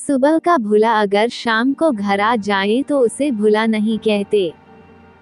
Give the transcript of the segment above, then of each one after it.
सुबह का भूला अगर शाम को घर आ जाए तो उसे भूला नहीं कहते।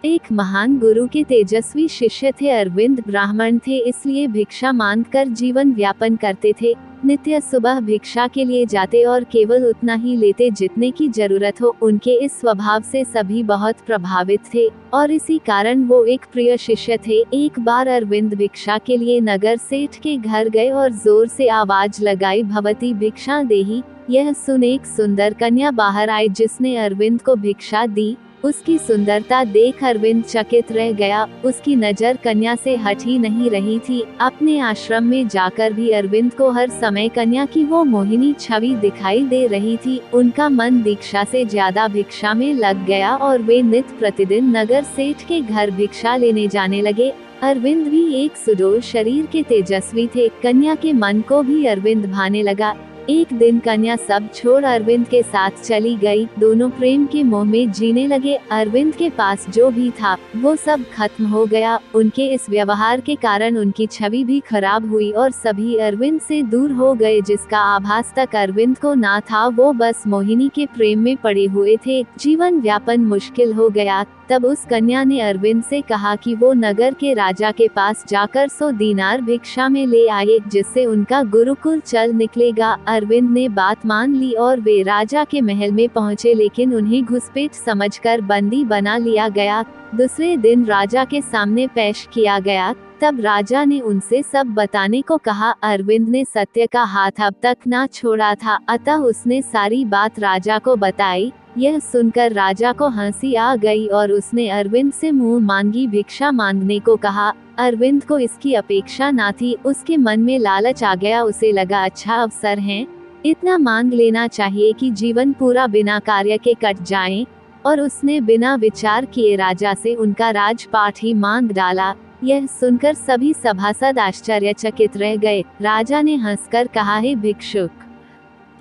एक महान गुरु के तेजस्वी शिष्य थे अरविंद। ब्राह्मण थे, इसलिए भिक्षा मांगकर जीवन व्यापन करते थे। नित्य सुबह भिक्षा के लिए जाते और केवल उतना ही लेते जितने की जरूरत हो। उनके इस स्वभाव से सभी बहुत प्रभावित थे और इसी कारण वो एक प्रिय शिष्य थे। एक बार अरविंद भिक्षा के लिए नगर सेठ के घर गए और जोर से आवाज लगाई, भवती भिक्षा देही। यह सुन एक सुंदर कन्या बाहर आई जिसने अरविंद को भिक्षा दी। उसकी सुंदरता देख अरविंद चकित रह गया। उसकी नजर कन्या से हट ही नहीं रही थी। अपने आश्रम में जाकर भी अरविंद को हर समय कन्या की वो मोहिनी छवि दिखाई दे रही थी। उनका मन दीक्षा से ज्यादा भिक्षा में लग गया और वे नित्य प्रतिदिन नगर सेठ के घर भिक्षा लेने जाने लगे। अरविंद भी एक सुडौल शरीर के तेजस्वी थे। कन्या के मन को भी अरविंद भाने लगा। एक दिन कन्या सब छोड़ अरविंद के साथ चली गई। दोनों प्रेम के मोह में जीने लगे। अरविंद के पास जो भी था वो सब खत्म हो गया। उनके इस व्यवहार के कारण उनकी छवि भी खराब हुई और सभी अरविंद से दूर हो गए। जिसका आभास तक अरविंद को ना था, वो बस मोहिनी के प्रेम में पड़े हुए थे। जीवन व्यापन मुश्किल हो गया। तब उस कन्या ने अरविंद से कहा कि वो नगर के राजा के पास जाकर 100 दीनार भिक्षा में ले आए, जिससे उनका गुरुकुल चल निकलेगा। अरविंद ने बात मान ली और वे राजा के महल में पहुंचे, लेकिन उन्हें घुसपैठ समझकर बंदी बना लिया गया। दूसरे दिन राजा के सामने पेश किया गया। तब राजा ने उनसे सब बताने को कहा। अरविंद ने सत्य का हाथ अब तक ना छोड़ा था, अतः उसने सारी बात राजा को बताई। यह सुनकर राजा को हंसी आ गई और उसने अरविंद से मुंह मांगी भिक्षा मांगने को कहा। अरविंद को इसकी अपेक्षा ना थी। उसके मन में लालच आ गया। उसे लगा, अच्छा अवसर है, इतना मांग लेना चाहिए कि जीवन पूरा बिना कार्य के कट जाए। और उसने बिना विचार किए राजा से उनका राजपाट ही मांग डाला। यह सुनकर सभी सभासद आश्चर्यचकित रह गए। राजा ने हंसकर कहा, हे भिक्षुक,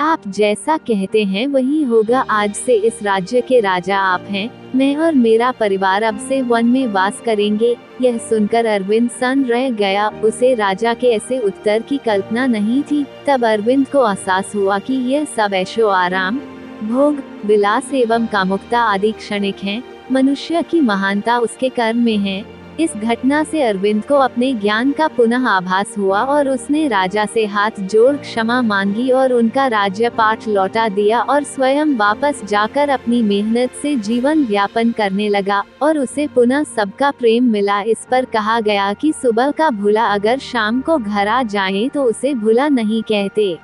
आप जैसा कहते हैं वही होगा। आज से इस राज्य के राजा आप हैं। मैं और मेरा परिवार अब से वन में वास करेंगे। यह सुनकर अरविंद सन्न रह गया। उसे राजा के ऐसे उत्तर की कल्पना नहीं थी। तब अरविंद को एहसास हुआ कि यह सब ऐशो आराम, भोग विलास एवं कामुकता आदि क्षणिक हैं। मनुष्य की महानता उसके कर्म में है। इस घटना से अरविंद को अपने ज्ञान का पुनः आभास हुआ और उसने राजा से हाथ जोड़ क्षमा मांगी और उनका राज्यपाट लौटा दिया और स्वयं वापस जाकर अपनी मेहनत से जीवन व्यापन करने लगा और उसे पुनः सबका प्रेम मिला। इस पर कहा गया कि सुबह का भूला अगर शाम को घर आ जाए तो उसे भूला नहीं कहते।